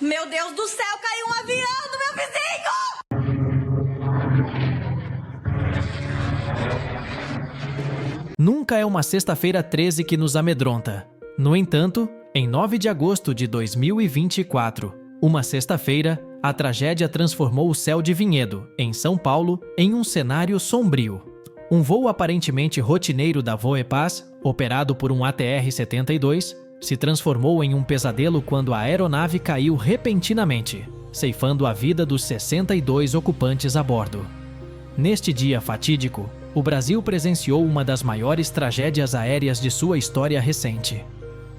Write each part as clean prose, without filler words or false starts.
Meu Deus do céu, caiu um avião do meu vizinho! Nunca é uma sexta-feira 13 que nos amedronta. No entanto, em 9 de agosto de 2024, uma sexta-feira, a tragédia transformou o céu de Vinhedo, em São Paulo, em um cenário sombrio. Um voo aparentemente rotineiro da Voepaz, operado por um ATR-72, se transformou em um pesadelo quando a aeronave caiu repentinamente, ceifando a vida dos 62 ocupantes a bordo. Neste dia fatídico, o Brasil presenciou uma das maiores tragédias aéreas de sua história recente.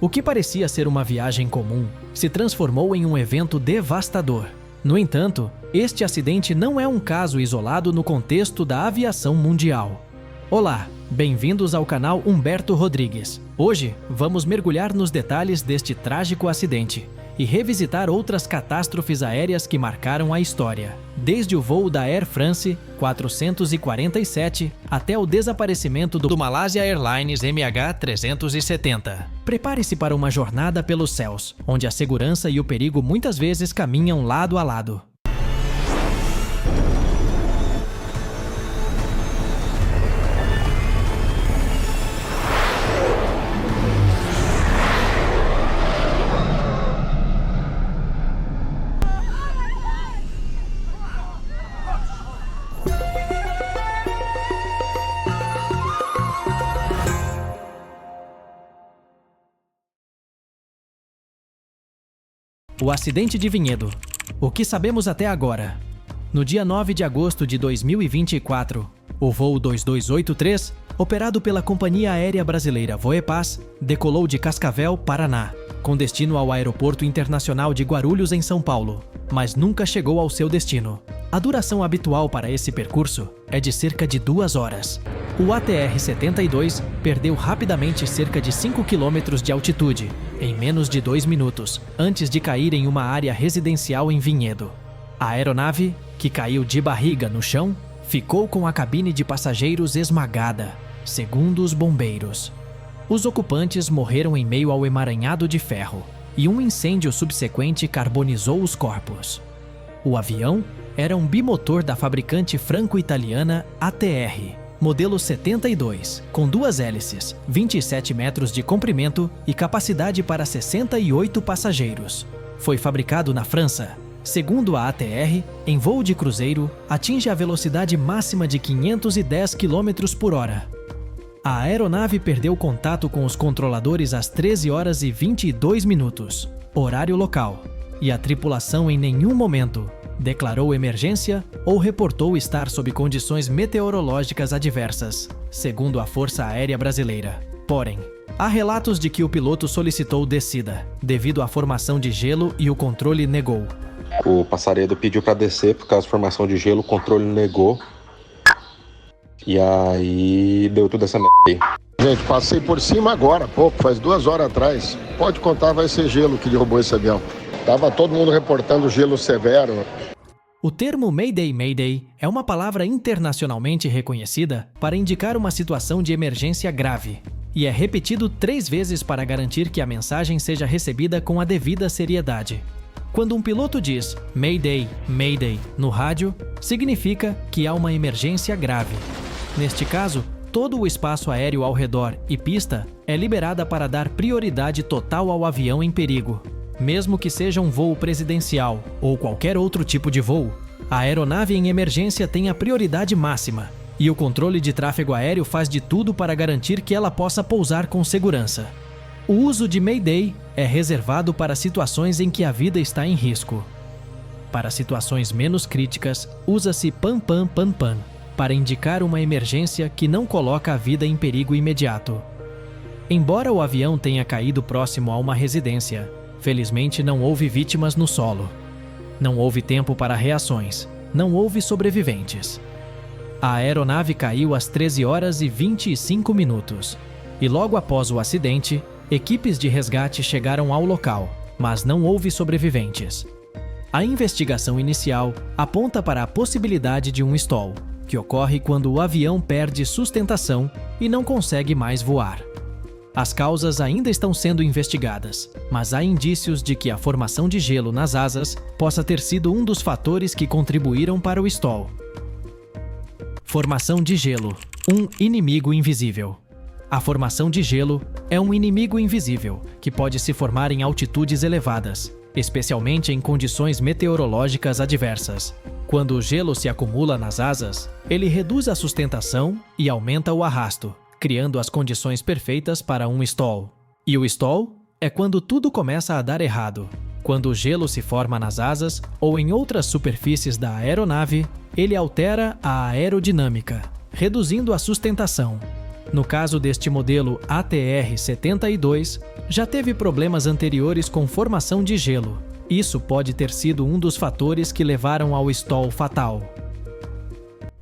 O que parecia ser uma viagem comum se transformou em um evento devastador. No entanto, este acidente não é um caso isolado no contexto da aviação mundial. Olá, bem-vindos ao canal Humberto Rodrigues. Hoje, vamos mergulhar nos detalhes deste trágico acidente e revisitar outras catástrofes aéreas que marcaram a história, desde o voo da Air France 447 até o desaparecimento do Malaysia Airlines MH370. Prepare-se para uma jornada pelos céus, onde a segurança e o perigo muitas vezes caminham lado a lado. O acidente de Vinhedo. O que sabemos até agora? No dia 9 de agosto de 2024, o voo 2283, operado pela companhia aérea brasileira Voepaz, decolou de Cascavel, Paraná, com destino ao Aeroporto Internacional de Guarulhos, em São Paulo, mas nunca chegou ao seu destino. A duração habitual para esse percurso é de cerca de 2 horas. O ATR-72 perdeu rapidamente cerca de 5 km de altitude, em menos de 2 minutos, antes de cair em uma área residencial em Vinhedo. A aeronave, que caiu de barriga no chão, ficou com a cabine de passageiros esmagada, segundo os bombeiros. Os ocupantes morreram em meio ao emaranhado de ferro, e um incêndio subsequente carbonizou os corpos. O avião era um bimotor da fabricante franco-italiana ATR, modelo 72, com 2 hélices, 27 metros de comprimento e capacidade para 68 passageiros. Foi fabricado na França. Segundo a ATR, em voo de cruzeiro, atinge a velocidade máxima de 510 km por hora. A aeronave perdeu contato com os controladores às 13 horas e 22 minutos, horário local, e a tripulação em nenhum momento declarou emergência ou reportou estar sob condições meteorológicas adversas, segundo a Força Aérea Brasileira. Porém, há relatos de que o piloto solicitou descida, devido à formação de gelo, e o controle negou. O passaredo pediu para descer por causa da formação de gelo, o controle negou. E aí deu tudo essa merda aí. Gente, passei por cima agora, pouco, faz 2 horas atrás. Pode contar, vai ser gelo que derrubou esse avião. Tava todo mundo reportando gelo severo. O termo Mayday Mayday é uma palavra internacionalmente reconhecida para indicar uma situação de emergência grave, e é repetido 3 vezes para garantir que a mensagem seja recebida com a devida seriedade. Quando um piloto diz Mayday, Mayday no rádio, significa que há uma emergência grave. Neste caso, todo o espaço aéreo ao redor e pista é liberada para dar prioridade total ao avião em perigo. Mesmo que seja um voo presidencial ou qualquer outro tipo de voo, a aeronave em emergência tem a prioridade máxima, e o controle de tráfego aéreo faz de tudo para garantir que ela possa pousar com segurança. O uso de Mayday é reservado para situações em que a vida está em risco. Para situações menos críticas, usa-se Pam Pam Pam Pam, para indicar uma emergência que não coloca a vida em perigo imediato. Embora o avião tenha caído próximo a uma residência, felizmente não houve vítimas no solo. Não houve tempo para reações, não houve sobreviventes. A aeronave caiu às 13 horas e 25 minutos, e logo após o acidente, equipes de resgate chegaram ao local, mas não houve sobreviventes. A investigação inicial aponta para a possibilidade de um stall, que ocorre quando o avião perde sustentação e não consegue mais voar. As causas ainda estão sendo investigadas, mas há indícios de que a formação de gelo nas asas possa ter sido um dos fatores que contribuíram para o stall. Formação de gelo, um inimigo invisível. A formação de gelo é um inimigo invisível que pode se formar em altitudes elevadas, especialmente em condições meteorológicas adversas. Quando o gelo se acumula nas asas, ele reduz a sustentação e aumenta o arrasto, criando as condições perfeitas para um stall. E o stall é quando tudo começa a dar errado. Quando o gelo se forma nas asas ou em outras superfícies da aeronave, ele altera a aerodinâmica, reduzindo a sustentação. No caso deste modelo ATR-72, já teve problemas anteriores com formação de gelo. Isso pode ter sido um dos fatores que levaram ao stall fatal.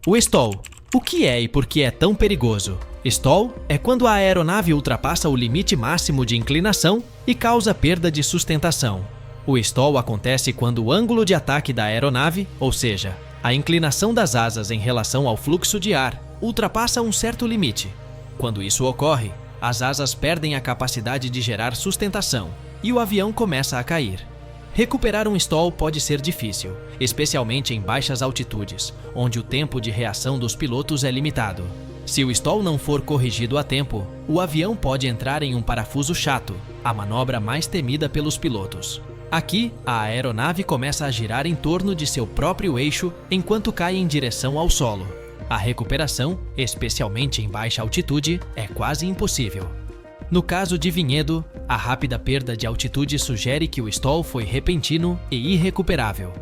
O stall. O que é e por que é tão perigoso? Stall é quando a aeronave ultrapassa o limite máximo de inclinação e causa perda de sustentação. O stall acontece quando o ângulo de ataque da aeronave, ou seja, a inclinação das asas em relação ao fluxo de ar, ultrapassa um certo limite. Quando isso ocorre, as asas perdem a capacidade de gerar sustentação e o avião começa a cair. Recuperar um stall pode ser difícil, especialmente em baixas altitudes, onde o tempo de reação dos pilotos é limitado. Se o stall não for corrigido a tempo, o avião pode entrar em um parafuso chato, a manobra mais temida pelos pilotos. Aqui, a aeronave começa a girar em torno de seu próprio eixo enquanto cai em direção ao solo. A recuperação, especialmente em baixa altitude, é quase impossível. No caso de Vinhedo, a rápida perda de altitude sugere que o stall foi repentino e irrecuperável.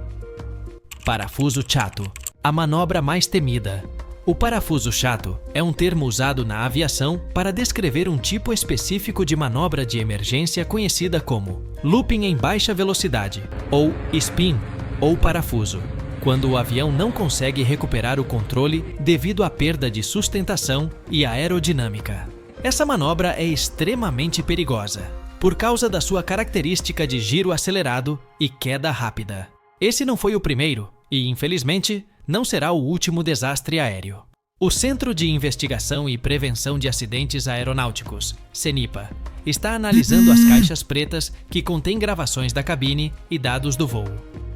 Parafuso chato, a manobra mais temida. O parafuso chato é um termo usado na aviação para descrever um tipo específico de manobra de emergência conhecida como looping em baixa velocidade, ou spin, ou parafuso, quando o avião não consegue recuperar o controle devido à perda de sustentação e aerodinâmica. Essa manobra é extremamente perigosa, por causa da sua característica de giro acelerado e queda rápida. Esse não foi o primeiro e, infelizmente, não será o último desastre aéreo. O Centro de Investigação e Prevenção de Acidentes Aeronáuticos, CENIPA, está analisando as caixas pretas que contêm gravações da cabine e dados do voo.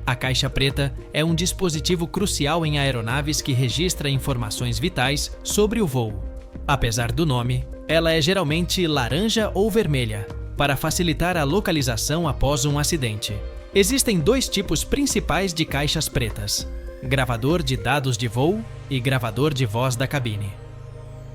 A caixa preta é um dispositivo crucial em aeronaves que registra informações vitais sobre o voo. Apesar do nome, ela é geralmente laranja ou vermelha, para facilitar a localização após um acidente. Existem dois tipos principais de caixas pretas: gravador de dados de voo e gravador de voz da cabine.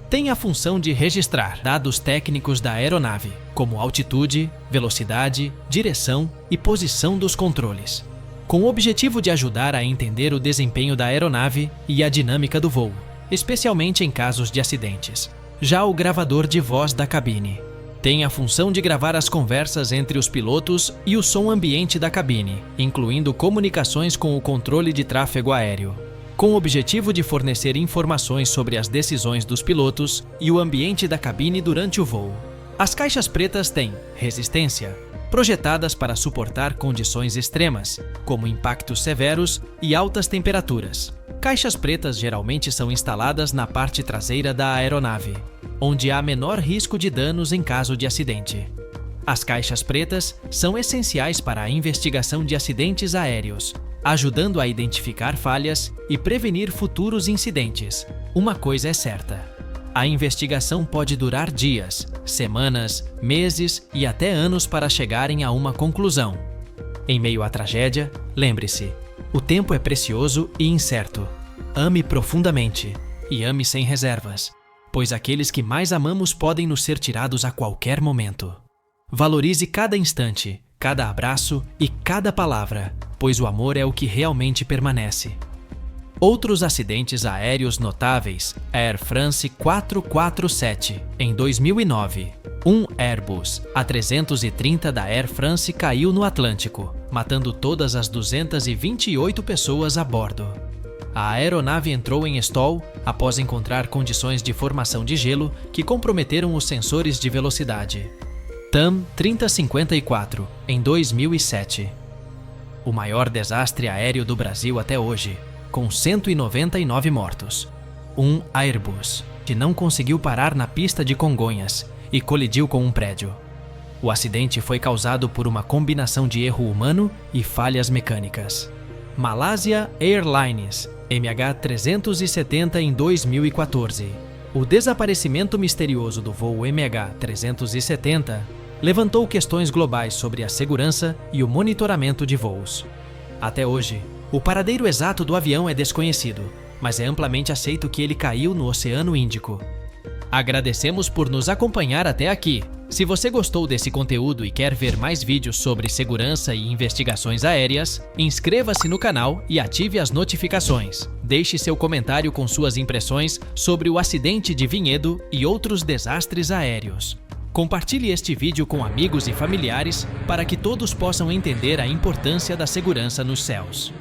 Tem a função de registrar dados técnicos da aeronave, como altitude, velocidade, direção e posição dos controles, com o objetivo de ajudar a entender o desempenho da aeronave e a dinâmica do voo, especialmente em casos de acidentes. Já o gravador de voz da cabine tem a função de gravar as conversas entre os pilotos e o som ambiente da cabine, incluindo comunicações com o controle de tráfego aéreo, com o objetivo de fornecer informações sobre as decisões dos pilotos e o ambiente da cabine durante o voo. As caixas pretas têm resistência, projetadas para suportar condições extremas, como impactos severos e altas temperaturas. Caixas pretas geralmente são instaladas na parte traseira da aeronave, onde há menor risco de danos em caso de acidente. As caixas pretas são essenciais para a investigação de acidentes aéreos, ajudando a identificar falhas e prevenir futuros incidentes. Uma coisa é certa: a investigação pode durar dias, semanas, meses e até anos para chegarem a uma conclusão. Em meio à tragédia, lembre-se: o tempo é precioso e incerto. Ame profundamente e ame sem reservas, pois aqueles que mais amamos podem nos ser tirados a qualquer momento. Valorize cada instante, cada abraço e cada palavra, pois o amor é o que realmente permanece. Outros acidentes aéreos notáveis: Air France 447, em 2009. Um Airbus A330 da Air France caiu no Atlântico, matando todas as 228 pessoas a bordo. A aeronave entrou em stall após encontrar condições de formação de gelo que comprometeram os sensores de velocidade. TAM 3054, em 2007. O maior desastre aéreo do Brasil até hoje, com 199 mortos. Um Airbus, que não conseguiu parar na pista de Congonhas e colidiu com um prédio. O acidente foi causado por uma combinação de erro humano e falhas mecânicas. Malaysia Airlines, MH370 em 2014. O desaparecimento misterioso do voo MH370 levantou questões globais sobre a segurança e o monitoramento de voos. Até hoje, o paradeiro exato do avião é desconhecido, mas é amplamente aceito que ele caiu no Oceano Índico. Agradecemos por nos acompanhar até aqui. Se você gostou desse conteúdo e quer ver mais vídeos sobre segurança e investigações aéreas, inscreva-se no canal e ative as notificações. Deixe seu comentário com suas impressões sobre o acidente de Vinhedo e outros desastres aéreos. Compartilhe este vídeo com amigos e familiares para que todos possam entender a importância da segurança nos céus.